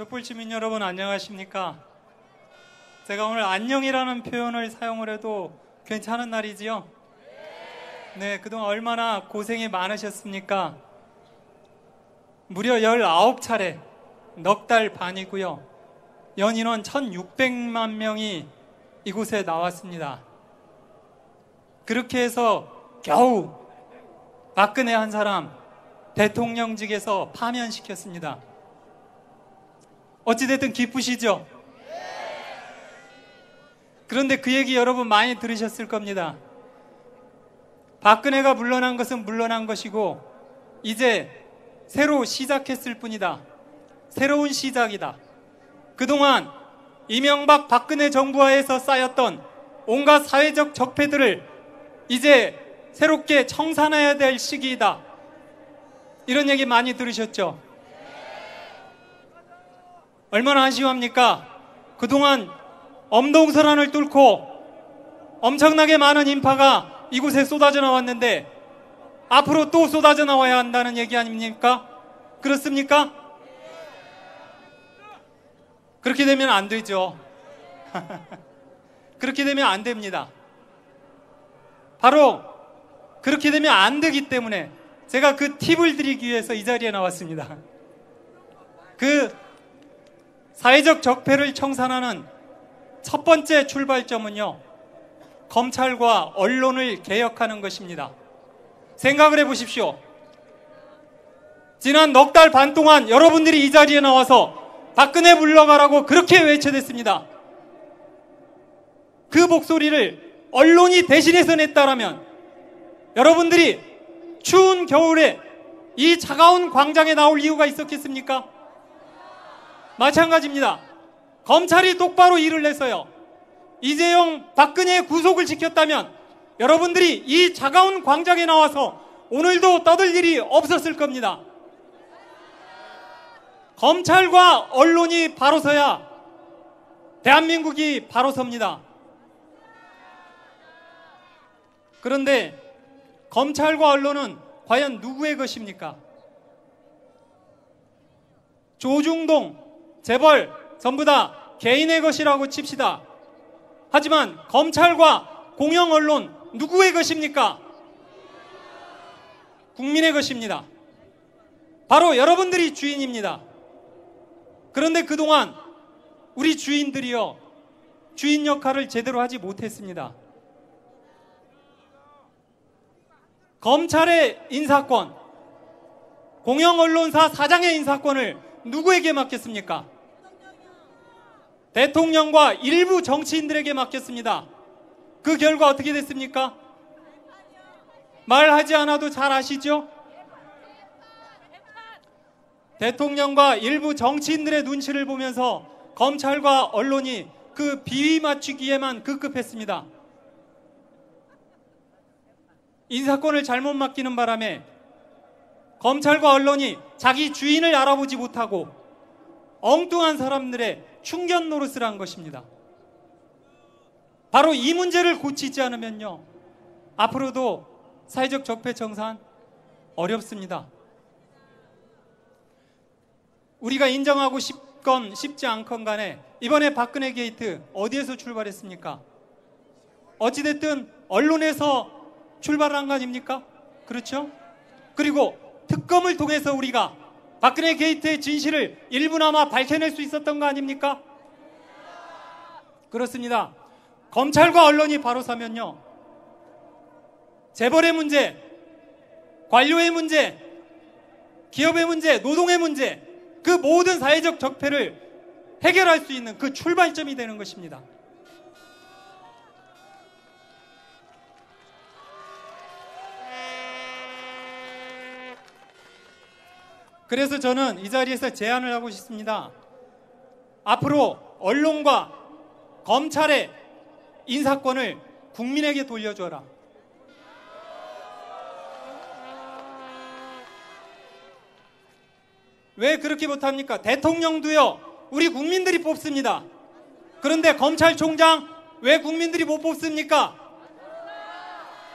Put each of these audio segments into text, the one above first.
촛불 시민 여러분 안녕하십니까? 제가 오늘 안녕이라는 표현을 사용을 해도 괜찮은 날이지요? 네, 그동안 얼마나 고생이 많으셨습니까? 무려 19차례, 넉 달 반이고요. 연인원 1600만 명이 이곳에 나왔습니다. 그렇게 해서 겨우 박근혜 한 사람 대통령직에서 파면시켰습니다. 어찌됐든 기쁘시죠? 그런데 그 얘기 여러분 많이 들으셨을 겁니다. 박근혜가 물러난 것은 물러난 것이고 이제 새로 시작했을 뿐이다. 새로운 시작이다. 그동안 이명박 박근혜 정부하에서 쌓였던 온갖 사회적 적폐들을 이제 새롭게 청산해야 될 시기이다. 이런 얘기 많이 들으셨죠? 얼마나 한심합니까? 그동안 엄동설안을 뚫고 엄청나게 많은 인파가 이곳에 쏟아져 나왔는데 앞으로 또 쏟아져 나와야 한다는 얘기 아닙니까? 그렇습니까? 그렇게 되면 안 되죠. 그렇게 되면 안 됩니다. 바로 그렇게 되면 안 되기 때문에 제가 그 팁을 드리기 위해서 이 자리에 나왔습니다. 그 사회적 적폐를 청산하는 첫 번째 출발점은요, 검찰과 언론을 개혁하는 것입니다. 생각을 해보십시오. 지난 넉 달 반 동안 여러분들이 이 자리에 나와서 박근혜 물러가라고 그렇게 외쳐댔습니다. 그 목소리를 언론이 대신해서 냈다라면 여러분들이 추운 겨울에 이 차가운 광장에 나올 이유가 있었겠습니까? 마찬가지입니다. 검찰이 똑바로 일을 해서요, 이재용, 박근혜의 구속을 지켰다면 여러분들이 이 차가운 광장에 나와서 오늘도 떠들 일이 없었을 겁니다. 검찰과 언론이 바로 서야 대한민국이 바로 섭니다. 그런데 검찰과 언론은 과연 누구의 것입니까? 조중동, 재벌 전부 다 개인의 것이라고 칩시다. 하지만 검찰과 공영 언론 누구의 것입니까? 국민의 것입니다. 바로 여러분들이 주인입니다. 그런데 그동안 우리 주인들이요, 주인 역할을 제대로 하지 못했습니다. 검찰의 인사권, 공영 언론사 사장의 인사권을 누구에게 맡겼습니까? 대통령과 일부 정치인들에게 맡겼습니다. 그 결과 어떻게 됐습니까? 말하지 않아도 잘 아시죠? 대통령과 일부 정치인들의 눈치를 보면서 검찰과 언론이 그 비위 맞추기에만 급급했습니다. 인사권을 잘못 맡기는 바람에 검찰과 언론이 자기 주인을 알아보지 못하고 엉뚱한 사람들의 충견 노릇을 한 것입니다. 바로 이 문제를 고치지 않으면요, 앞으로도 사회적 적폐 청산 어렵습니다. 우리가 인정하고 싶건 싶지 않건 간에 이번에 박근혜 게이트 어디에서 출발했습니까? 어찌됐든 언론에서 출발한 거 아닙니까? 그렇죠? 그리고 특검을 통해서 우리가 박근혜 게이트의 진실을 일부나마 밝혀낼 수 있었던 거 아닙니까? 그렇습니다. 검찰과 언론이 바로 서면요, 재벌의 문제, 관료의 문제, 기업의 문제, 노동의 문제, 그 모든 사회적 적폐를 해결할 수 있는 그 출발점이 되는 것입니다. 그래서 저는 이 자리에서 제안을 하고 싶습니다. 앞으로 언론과 검찰의 인사권을 국민에게 돌려줘라. 왜 그렇게 못합니까? 대통령도요, 우리 국민들이 뽑습니다. 그런데 검찰총장 왜 국민들이 못 뽑습니까?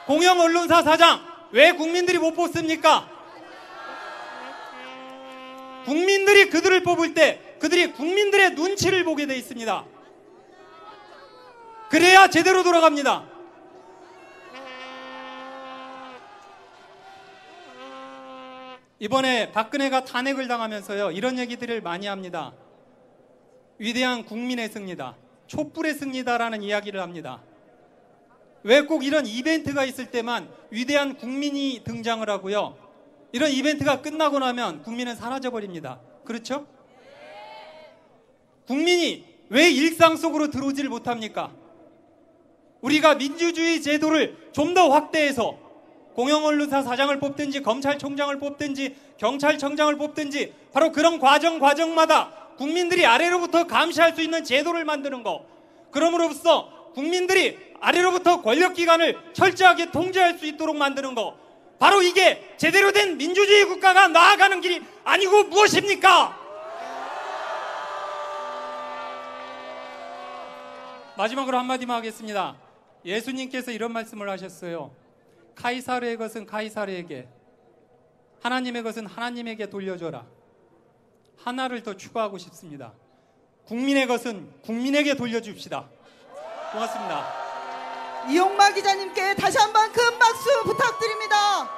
공영 언론사 사장 왜 국민들이 못 뽑습니까? 국민들이 그들을 뽑을 때 그들이 국민들의 눈치를 보게 돼 있습니다. 그래야 제대로 돌아갑니다. 이번에 박근혜가 탄핵을 당하면서요, 이런 얘기들을 많이 합니다. 위대한 국민의 승리다, 촛불의 승리다라는 이야기를 합니다. 왜 꼭 이런 이벤트가 있을 때만 위대한 국민이 등장을 하고요, 이런 이벤트가 끝나고 나면 국민은 사라져버립니다. 그렇죠? 국민이 왜 일상 속으로 들어오지를 못합니까? 우리가 민주주의 제도를 좀 더 확대해서 공영언론사 사장을 뽑든지 검찰총장을 뽑든지 경찰청장을 뽑든지 바로 그런 과정마다 국민들이 아래로부터 감시할 수 있는 제도를 만드는 거, 그럼으로써 국민들이 아래로부터 권력기관을 철저하게 통제할 수 있도록 만드는 거, 바로 이게 제대로 된 민주주의 국가가 나아가는 길이 아니고 무엇입니까? 마지막으로 한마디만 하겠습니다. 예수님께서 이런 말씀을 하셨어요. 카이사르의 것은 카이사르에게, 하나님의 것은 하나님에게 돌려줘라. 하나를 더 추가하고 싶습니다. 국민의 것은 국민에게 돌려줍시다. 고맙습니다. 이용마 기자님께 다시 한번 큰 박수 부탁드립니다.